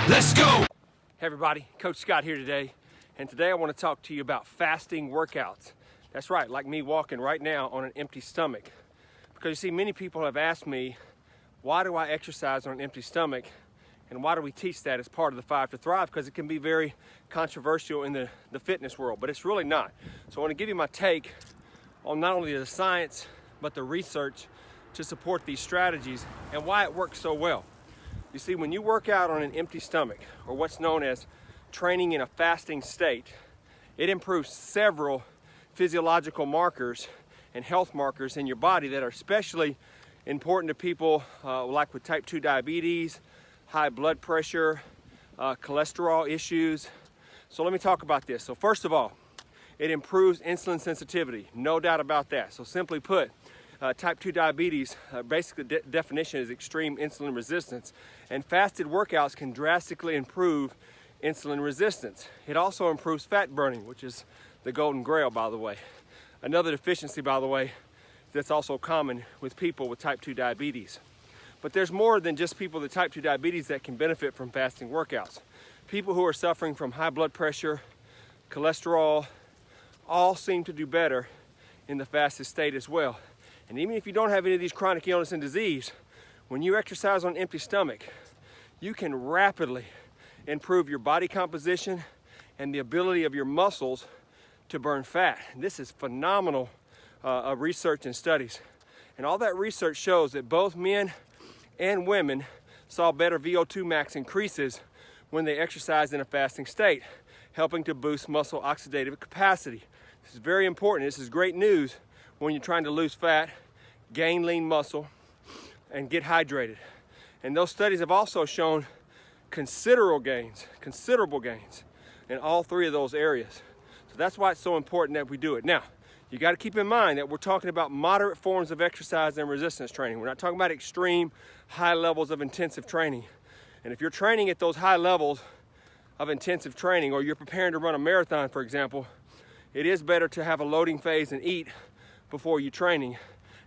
Let's go! Hey everybody, Coach Scott here today, and today I want to talk to you about fasting workouts. That's right, like me walking right now on an empty stomach. Because you see, many people have asked me, why do I exercise on an empty stomach, and why do we teach that as part of the 5 to Thrive? Because it can be very controversial in the fitness world, but it's really not. So I want to give you my take on not only the science, but the research to support these strategies and why it works so well. You see, when you work out on an empty stomach, or what's known as training in a fasting state, it improves several physiological markers and health markers in your body that are especially important to people like with type 2 diabetes, high blood pressure, cholesterol issues. So let me talk about this. So first of all, it improves insulin sensitivity, no doubt about that. So simply put, type 2 diabetes, basically definition is extreme insulin resistance, and fasted workouts can drastically improve insulin resistance. It also improves fat burning, which is the golden grail, by the way. Another deficiency, by the way, that's also common with people with type 2 diabetes. But there's more than just people with type 2 diabetes that can benefit from fasting workouts. People who are suffering from high blood pressure, cholesterol, all seem to do better in the fasted state as well. And even if you don't have any of these chronic illness and disease, when you exercise on an empty stomach, you can rapidly improve your body composition and the ability of your muscles to burn fat. This is phenomenal research and studies. And all that research shows that both men and women saw better VO2 max increases when they exercised in a fasting state, helping to boost muscle oxidative capacity. This is very important. This is great news when you're trying to lose fat, gain lean muscle, and get hydrated. And those studies have also shown considerable gains in all three of those areas. So that's why it's so important that we do it. Now, you got to keep in mind that we're talking about moderate forms of exercise and resistance training. We're not talking about extreme high levels of intensive training. And if you're training at those high levels of intensive training, or you're preparing to run a marathon, for example, it is better to have a loading phase and eat before you're training,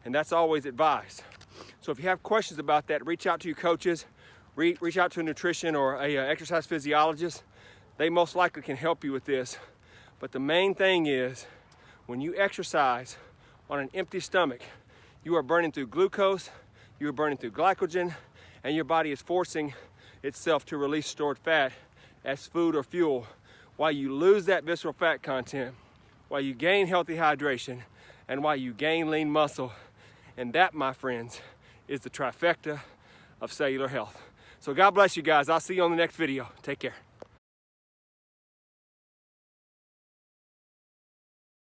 and that's always advised. So if you have questions about that, reach out to your coaches, reach out to a nutrition or a exercise physiologist. They most likely can help you with this. But the main thing is, when you exercise on an empty stomach, you are burning through glucose, you are burning through glycogen, and your body is forcing itself to release stored fat as food or fuel, while you lose that visceral fat content, while you gain healthy hydration, and while you gain lean muscle. And that, my friends, is the trifecta of cellular health. So God bless you guys. I'll see you on the next video. Take care.